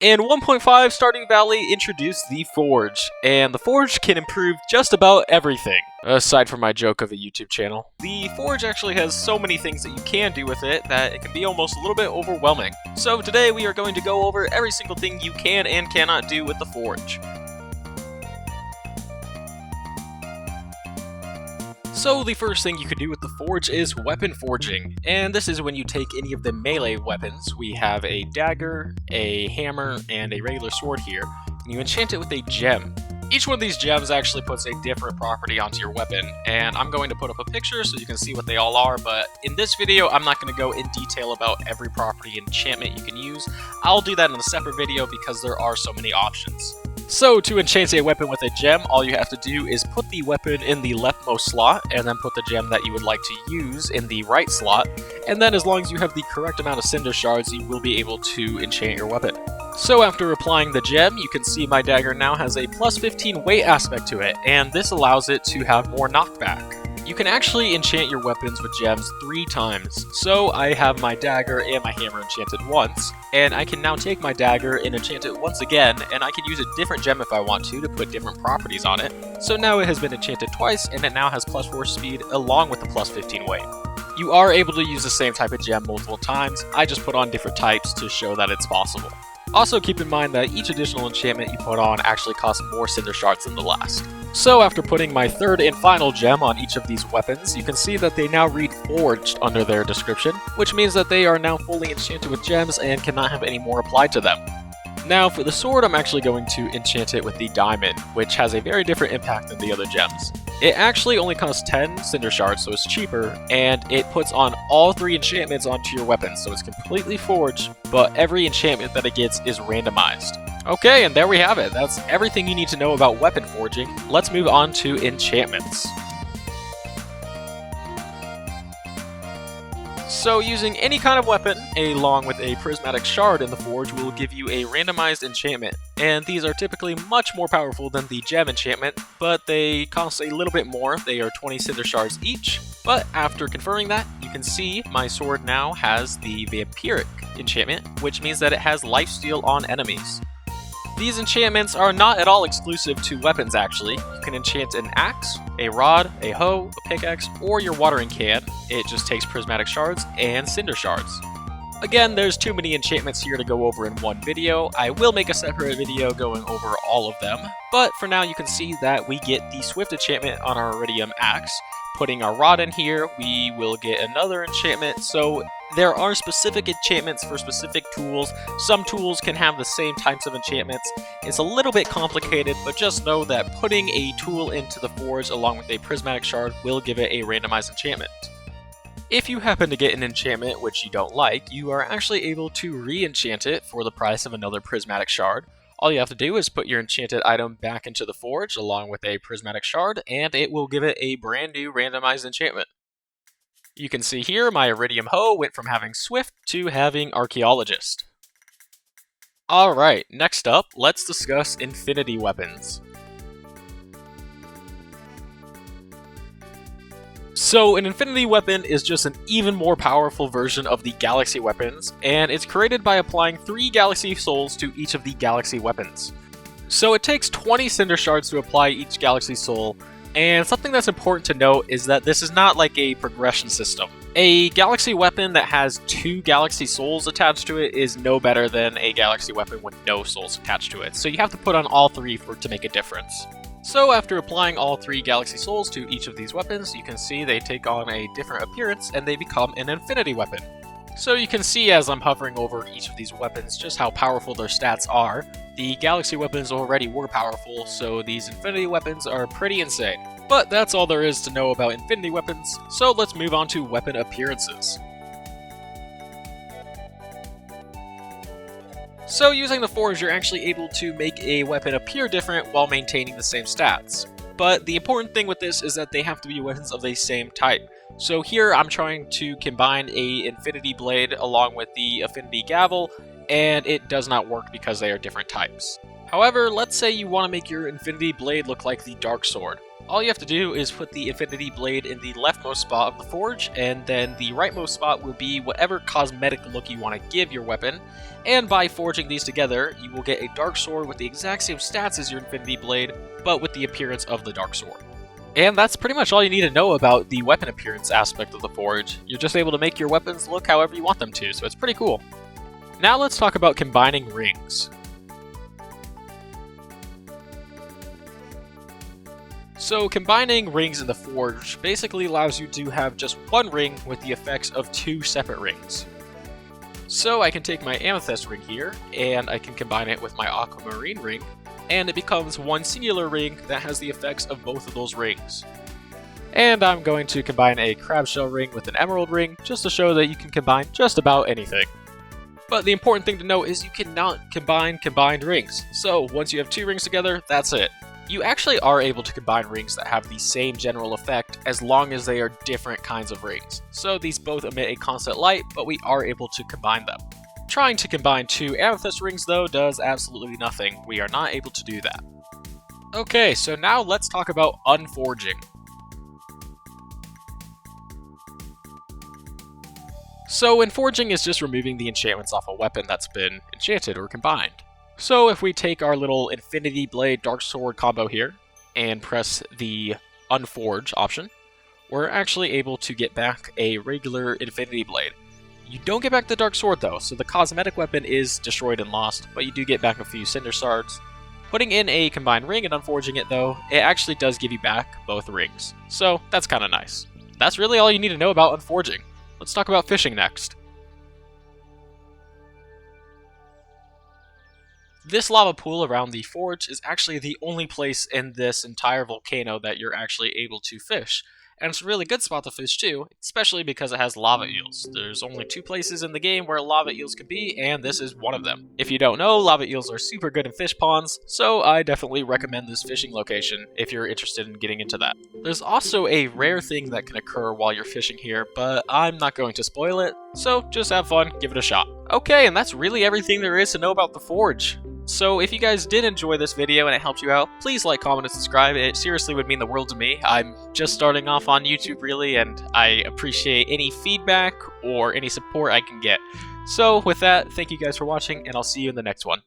In 1.5, Stardew Valley introduced the Forge, and the Forge can improve just about everything, aside from my joke of a YouTube channel. The Forge actually has so many things that you can do with it that it can be almost a little bit overwhelming. So today we are going to go over every single thing you can and cannot do with the Forge. So the first thing you can do with the Forge is weapon forging, and this is when you take any of the melee weapons. We have a dagger, a hammer, and a regular sword here, and you enchant it with a gem. Each one of these gems actually puts a different property onto your weapon, and I'm going to put up a picture so you can see what they all are, but in this video I'm not going to go in detail about every property enchantment you can use. I'll do that in a separate video because there are so many options. So to enchant a weapon with a gem, all you have to do is put the weapon in the leftmost slot, and then put the gem that you would like to use in the right slot, and then as long as you have the correct amount of cinder shards, you will be able to enchant your weapon. So after applying the gem, you can see my dagger now has a plus 15 weight aspect to it, and this allows it to have more knockback. You can actually enchant your weapons with gems 3 times. So I have my dagger and my hammer enchanted once, and I can now take my dagger and enchant it once again, and I can use a different gem if I want to put different properties on it. So now it has been enchanted twice, and it now has plus 4 speed along with the plus 15 weight. You are able to use the same type of gem multiple times, I just put on different types to show that it's possible. Also keep in mind that each additional enchantment you put on actually costs more cinder shards than the last. So after putting my third and final gem on each of these weapons, you can see that they now read Forged under their description, which means that they are now fully enchanted with gems and cannot have any more applied to them. Now for the sword, I'm actually going to enchant it with the diamond, which has a very different impact than the other gems. It actually only costs 10 cinder shards, so it's cheaper, and it puts on all 3 enchantments onto your weapon, so it's completely forged, but every enchantment that it gets is randomized. Okay, and there we have it. That's everything you need to know about weapon forging. Let's move on to enchantments. So using any kind of weapon, along with a prismatic shard in the Forge, will give you a randomized enchantment. And these are typically much more powerful than the gem enchantment, but they cost a little bit more. They are 20 cinder shards each. But after confirming that, you can see my sword now has the vampiric enchantment, which means that it has lifesteal on enemies. These enchantments are not at all exclusive to weapons actually. You can enchant an axe, a rod, a hoe, a pickaxe, or your watering can. It just takes prismatic shards and cinder shards. Again, there's too many enchantments here to go over in one video. I will make a separate video going over all of them, but for now you can see that we get the swift enchantment on our iridium axe. Putting our rod in here, we will get another enchantment, so there are specific enchantments for specific tools. Some tools can have the same types of enchantments. It's a little bit complicated, but just know that putting a tool into the Forge along with a prismatic shard will give it a randomized enchantment. If you happen to get an enchantment which you don't like, you are actually able to re-enchant it for the price of another prismatic shard. All you have to do is put your enchanted item back into the Forge along with a prismatic shard, and it will give it a brand new randomized enchantment. You can see here my iridium hoe went from having swift to having archaeologist. Alright, next up, let's discuss infinity weapons. So an infinity weapon is just an even more powerful version of the galaxy weapons, and it's created by applying 3 galaxy souls to each of the galaxy weapons. So it takes 20 cinder shards to apply each galaxy soul, and something that's important to note is that this is not like a progression system. A galaxy weapon that has 2 galaxy souls attached to it is no better than a galaxy weapon with no souls attached to it, so you have to put on all 3 for it to make a difference. So after applying all 3 galaxy souls to each of these weapons, you can see they take on a different appearance and they become an infinity weapon. So you can see as I'm hovering over each of these weapons just how powerful their stats are. The galaxy weapons already were powerful, so these infinity weapons are pretty insane. But that's all there is to know about infinity weapons, so let's move on to weapon appearances. So using the Forge, you're actually able to make a weapon appear different while maintaining the same stats. But the important thing with this is that they have to be weapons of the same type. So here I'm trying to combine a Infinity Blade along with the Affinity Gavel, and it does not work because they are different types. However, let's say you want to make your Infinity Blade look like the Dark Sword. All you have to do is put the Infinity Blade in the leftmost spot of the forge, and then the rightmost spot will be whatever cosmetic look you want to give your weapon, and by forging these together, you will get a Dark Sword with the exact same stats as your Infinity Blade, but with the appearance of the Dark Sword. And that's pretty much all you need to know about the weapon appearance aspect of the forge. You're just able to make your weapons look however you want them to, so it's pretty cool. Now let's talk about combining rings. So combining rings in the forge basically allows you to have just one ring with the effects of two separate rings. So I can take my amethyst ring here, and I can combine it with my aquamarine ring, and it becomes one singular ring that has the effects of both of those rings. And I'm going to combine a crabshell ring with an emerald ring, just to show that you can combine just about anything. But the important thing to note is you cannot combine combined rings. So once you have two rings together, that's it. You actually are able to combine rings that have the same general effect as long as they are different kinds of rings. So these both emit a constant light, but we are able to combine them. Trying to combine two amethyst rings though does absolutely nothing. We are not able to do that. Okay, so now let's talk about unforging. So enforging is just removing the enchantments off a weapon that's been enchanted or combined. So if we take our little Infinity Blade Dark Sword combo here and press the Unforge option, we're actually able to get back a regular Infinity Blade. You don't get back the Dark Sword though, so the cosmetic weapon is destroyed and lost, but you do get back a few Cinder Shards. Putting in a combined ring and unforging it though, it actually does give you back both rings. So that's kind of nice. That's really all you need to know about unforging. Let's talk about fishing next. This lava pool around the forge is actually the only place in this entire volcano that you're actually able to fish. And it's a really good spot to fish too, especially because it has lava eels. There's only two places in the game where lava eels can be, and this is one of them. If you don't know, lava eels are super good in fish ponds, so I definitely recommend this fishing location if you're interested in getting into that. There's also a rare thing that can occur while you're fishing here, but I'm not going to spoil it, so just have fun, give it a shot. Okay, and that's really everything there is to know about the forge. So if you guys did enjoy this video and it helped you out, please like, comment, and subscribe. It seriously would mean the world to me. I'm just starting off on YouTube really, and I appreciate any feedback or any support I can get. So with that, thank you guys for watching, and I'll see you in the next one.